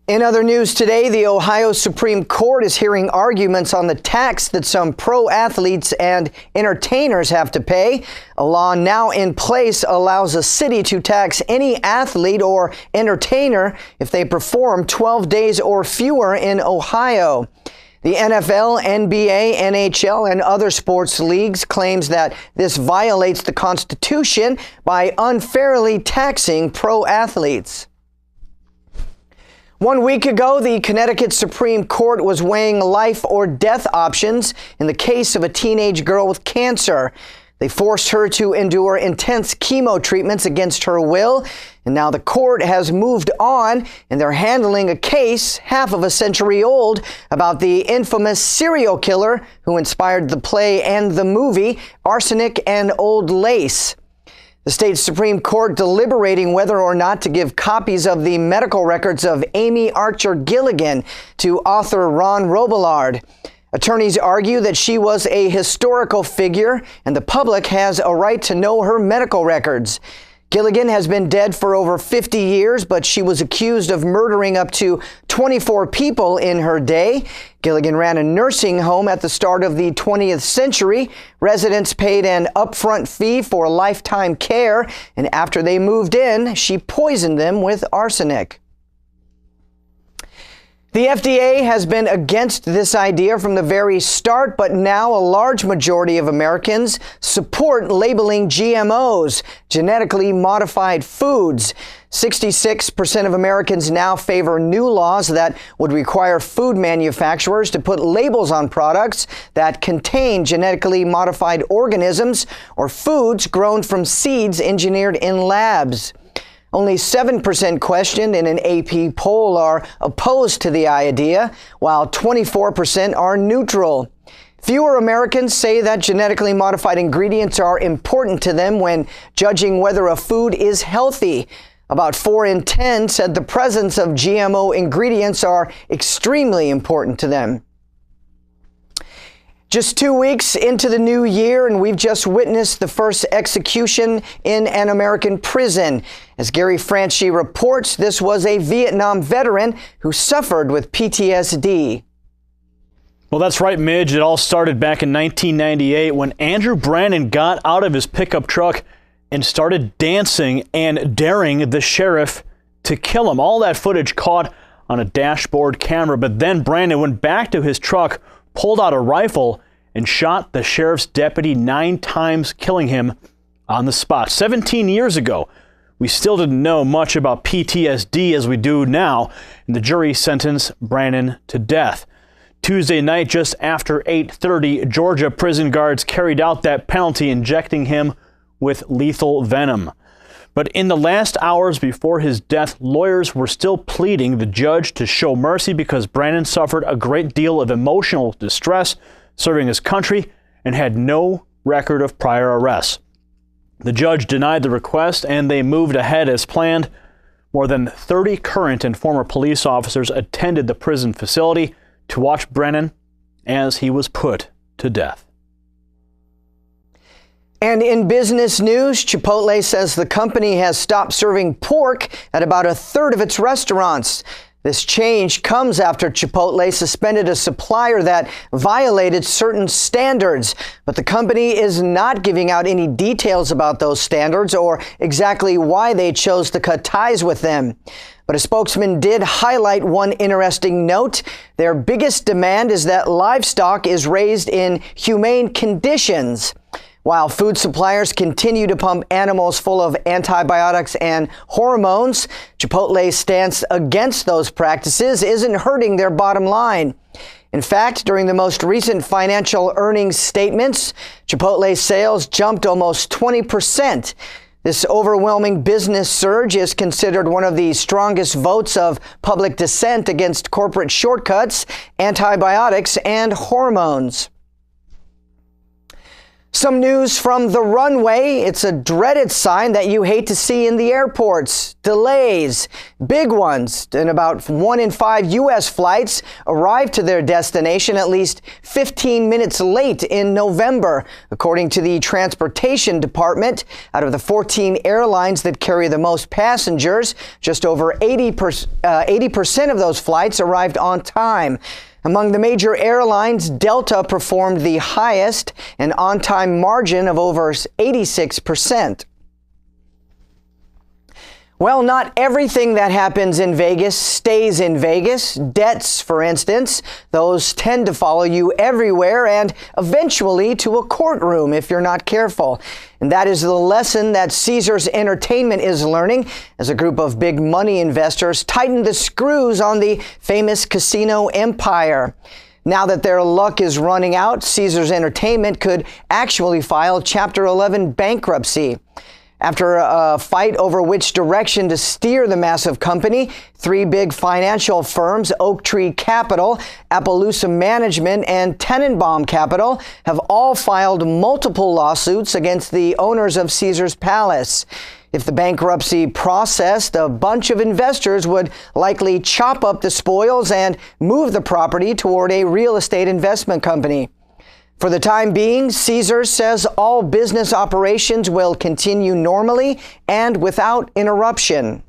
In other news today, the Ohio Supreme Court is hearing arguments on the tax that some pro athletes and entertainers have to pay. A law now in place allows a city to tax any athlete or entertainer if they perform 12 days or fewer in Ohio. The NFL, NBA, NHL, and other sports leagues claims that this violates the Constitution by unfairly taxing pro athletes. 1 week ago, the Connecticut Supreme Court was weighing life or death options in the case of a teenage girl with cancer. They forced her to endure intense chemo treatments against her will, and now the court has moved on, and they're handling a case half of a century old about the infamous serial killer who inspired the play and the movie Arsenic and Old Lace. The state Supreme Court deliberating whether or not to give copies of the medical records of Amy Archer Gilligan to author Ron Robillard. Attorneys argue that she was a historical figure and the public has a right to know her medical records. Gilligan has been dead for over 50 years, but she was accused of murdering up to 24 people in her day. Gilligan ran a nursing home at the start of the 20th century. Residents paid an upfront fee for lifetime care, and after they moved in, she poisoned them with arsenic. The FDA has been against this idea from the very start, but now a large majority of Americans support labeling GMOs, genetically modified foods. 66% of Americans now favor new laws that would require food manufacturers to put labels on products that contain genetically modified organisms or foods grown from seeds engineered in labs. Only 7% questioned in an AP poll are opposed to the idea, while 24% are neutral. Fewer Americans say that genetically modified ingredients are important to them when judging whether a food is healthy. About 4 in 10 said the presence of GMO ingredients are extremely important to them. Just 2 weeks into the new year, and we've just witnessed the first execution in an American prison. As Gary Franchi reports, this was a Vietnam veteran who suffered with PTSD. Well, that's right, Midge. It all started back in 1998 when Andrew Brannon got out of his pickup truck and started dancing and daring the sheriff to kill him. All that footage caught on a dashboard camera, but then Brannon went back to his truck, pulled out a rifle, and shot the sheriff's deputy 9 times, killing him on the spot. 17 years ago, we still didn't know much about PTSD as we do now, and the jury sentenced Brannon to death. Tuesday night, just after 8:30, Georgia prison guards carried out that penalty, injecting him with lethal venom. But in the last hours before his death, lawyers were still pleading the judge to show mercy because Brannon suffered a great deal of emotional distress serving his country and had no record of prior arrests. The judge denied the request and they moved ahead as planned. More than 30 current and former police officers attended the prison facility to watch Brannon as he was put to death. And in business news, Chipotle says the company has stopped serving pork at about a third of its restaurants. This change comes after Chipotle suspended a supplier that violated certain standards, but the company is not giving out any details about those standards or exactly why they chose to cut ties with them. But a spokesman did highlight one interesting note. Their biggest demand is that livestock is raised in humane conditions. While food suppliers continue to pump animals full of antibiotics and hormones, Chipotle's stance against those practices isn't hurting their bottom line. In fact, during the most recent financial earnings statements, Chipotle's sales jumped almost 20%. This overwhelming business surge is considered one of the strongest votes of public dissent against corporate shortcuts, antibiotics, and hormones. Some news from the runway. It's a dreaded sign that you hate to see in the airports. Delays, big ones, and about 1 in 5 U.S. flights arrive to their destination at least 15 minutes late in November, according to the Transportation Department. Out of the 14 airlines that carry the most passengers, just over 80% of those flights arrived on time. Among the major airlines, Delta performed the highest, an on-time margin of over 86%. Well, not everything that happens in Vegas stays in Vegas. Debts, for instance, those tend to follow you everywhere and eventually to a courtroom if you're not careful. And that is the lesson that Caesars Entertainment is learning as a group of big money investors tighten the screws on the famous casino empire. Now that their luck is running out, Caesars Entertainment could actually file Chapter 11 bankruptcy. After a fight over which direction to steer the massive company, 3 big financial firms, Oaktree Capital, Appaloosa Management, and Tenenbaum Capital, have all filed multiple lawsuits against the owners of Caesars Palace. If the bankruptcy processed, a bunch of investors would likely chop up the spoils and move the property toward a real estate investment company. For the time being, Caesars says all business operations will continue normally and without interruption.